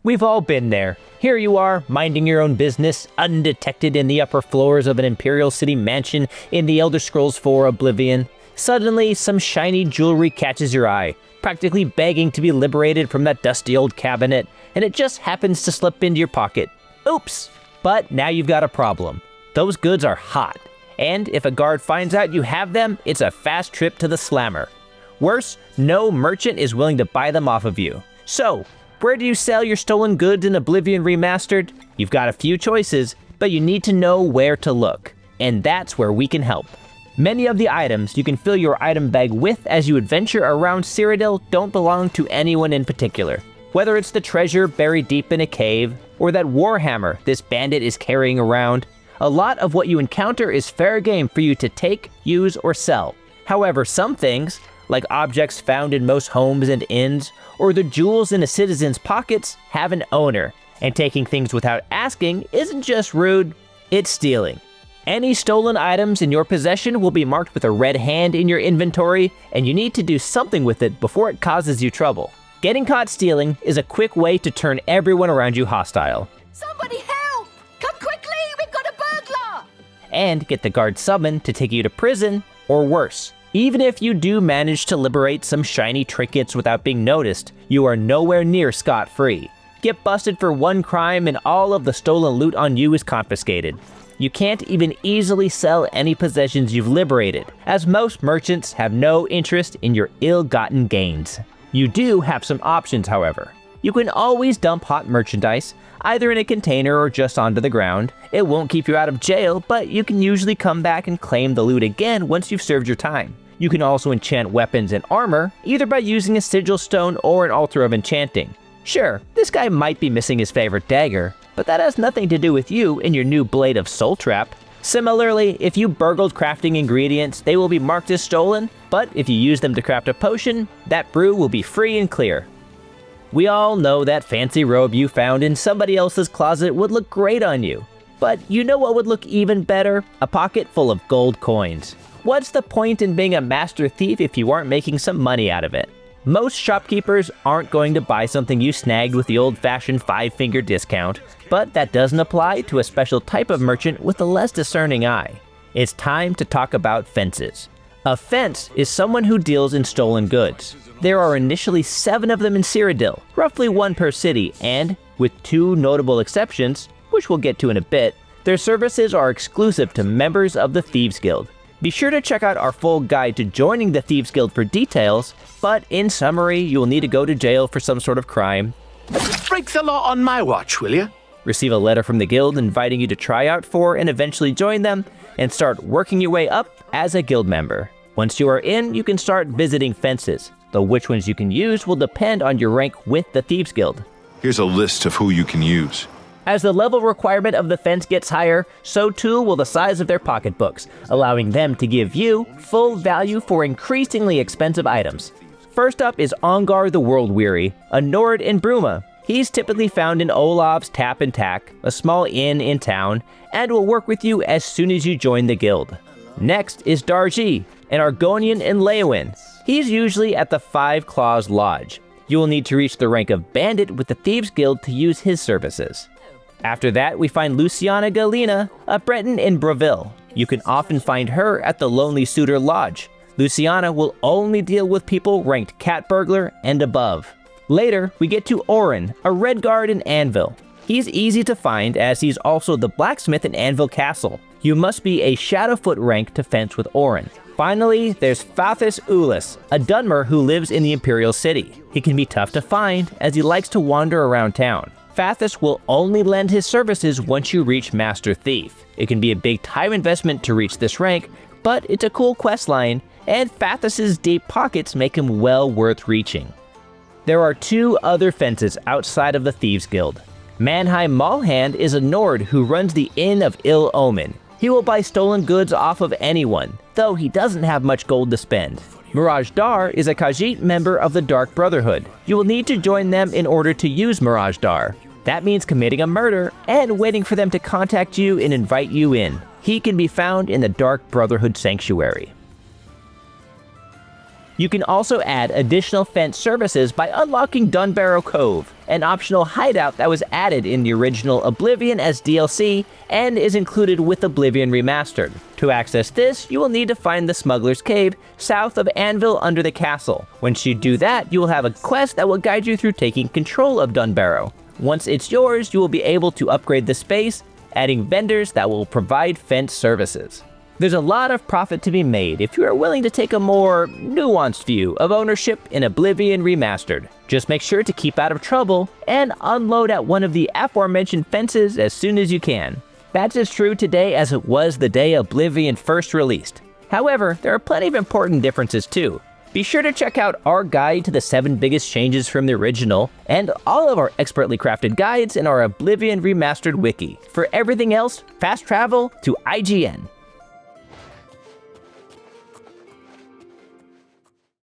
We've all been there. Here you are, minding your own business, undetected in the upper floors of an Imperial City mansion in the Elder Scrolls IV Oblivion. Suddenly, some shiny jewelry catches your eye, practically begging to be liberated from that dusty old cabinet, and it just happens to slip into your pocket. Oops! But now you've got a problem. Those goods are hot, and if a guard finds out you have them, it's a fast trip to the slammer. Worse, no merchant is willing to buy them off of you. So, where do you sell your stolen goods in Oblivion Remastered? You've got a few choices, but you need to know where to look, and that's where we can help. Many of the items you can fill your item bag with as you adventure around Cyrodiil don't belong to anyone in particular. Whether it's the treasure buried deep in a cave, or that warhammer this bandit is carrying around, a lot of what you encounter is fair game for you to take, use, or sell. However, some things, like objects found in most homes and inns, or the jewels in a citizen's pockets, have an owner, and taking things without asking isn't just rude, it's stealing. Any stolen items in your possession will be marked with a red hand in your inventory, and you need to do something with it before it causes you trouble. Getting caught stealing is a quick way to turn everyone around you hostile. Somebody help! Come quickly, we've got a burglar! And get the guard summoned to take you to prison, or worse. Even if you do manage to liberate some shiny trinkets without being noticed, you are nowhere near scot-free. Get busted for one crime and all of the stolen loot on you is confiscated. You can't even easily sell any possessions you've liberated, as most merchants have no interest in your ill-gotten gains. You do have some options, however. You can always dump hot merchandise, either in a container or just onto the ground. It won't keep you out of jail, but you can usually come back and claim the loot again once you've served your time. You can also enchant weapons and armor, either by using a sigil stone or an altar of enchanting. Sure, this guy might be missing his favorite dagger, but that has nothing to do with you and your new blade of soul trap. Similarly, if you burgled crafting ingredients, they will be marked as stolen, but if you use them to craft a potion, that brew will be free and clear. We all know that fancy robe you found in somebody else's closet would look great on you. But you know what would look even better? A pocket full of gold coins. What's the point in being a master thief if you aren't making some money out of it? Most shopkeepers aren't going to buy something you snagged with the old-fashioned 5-finger discount, but that doesn't apply to a special type of merchant with a less discerning eye. It's time to talk about fences. A fence is someone who deals in stolen goods. There are initially 7 of them in Cyrodiil, roughly 1 per city, and, with 2 notable exceptions, which we'll get to in a bit, their services are exclusive to members of the Thieves Guild. Be sure to check out our full guide to joining the Thieves Guild for details, but in summary, you'll need to go to jail for some sort of crime, Break the law on my watch, will you? receive a letter from the guild inviting you to try out for and eventually join them, and start working your way up as a guild member. Once you are in, you can start visiting fences, though which ones you can use will depend on your rank with the Thieves Guild. Here's a list of who you can use. As the level requirement of the fence gets higher, so too will the size of their pocketbooks, allowing them to give you full value for increasingly expensive items. First up is Ongar the World-Weary, a Nord in Bruma. He's typically found in Olav's Tap and Tack, a small inn in town, and will work with you as soon as you join the guild. Next is Darji, an Argonian in Leowin. He's usually at the Five Claws Lodge. You will need to reach the rank of Bandit with the Thieves Guild to use his services. After that, we find Luciana Galena, a Breton in Breville. You can often find her at the Lonely Suitor Lodge. Luciana will only deal with people ranked Cat Burglar and above. Later, we get to Orin, a Red Guard in Anvil. He's easy to find as he's also the blacksmith in Anvil Castle. You must be a Shadowfoot rank to fence with Orin. Finally, there's Fathus Ulis, a Dunmer who lives in the Imperial City. He can be tough to find as he likes to wander around town. Fathus will only lend his services once you reach Master Thief. It can be a big time investment to reach this rank, but it's a cool questline, and Fathus's deep pockets make him well worth reaching. There are 2 other fences outside of the Thieves Guild. Mannheim Malhand is a Nord who runs the Inn of Ill Omen. He will buy stolen goods off of anyone, though he doesn't have much gold to spend. Mirage Dar is a Khajiit member of the Dark Brotherhood. You will need to join them in order to use Mirage Dar. That means committing a murder and waiting for them to contact you and invite you in. He can be found in the Dark Brotherhood Sanctuary. You can also add additional fence services by unlocking Dunbarrow Cove, an optional hideout that was added in the original Oblivion as DLC and is included with Oblivion Remastered. To access this, you will need to find the Smuggler's Cave south of Anvil under the castle. Once you do that, you will have a quest that will guide you through taking control of Dunbarrow. Once it's yours, you will be able to upgrade the space, adding vendors that will provide fence services. There's a lot of profit to be made if you are willing to take a more nuanced view of ownership in Oblivion Remastered. Just make sure to keep out of trouble and unload at one of the aforementioned fences as soon as you can. That's as true today as it was the day Oblivion first released. However, there are plenty of important differences too. Be sure to check out our guide to the 7 biggest changes from the original, and all of our expertly crafted guides in our Oblivion Remastered wiki. For everything else, fast travel to IGN.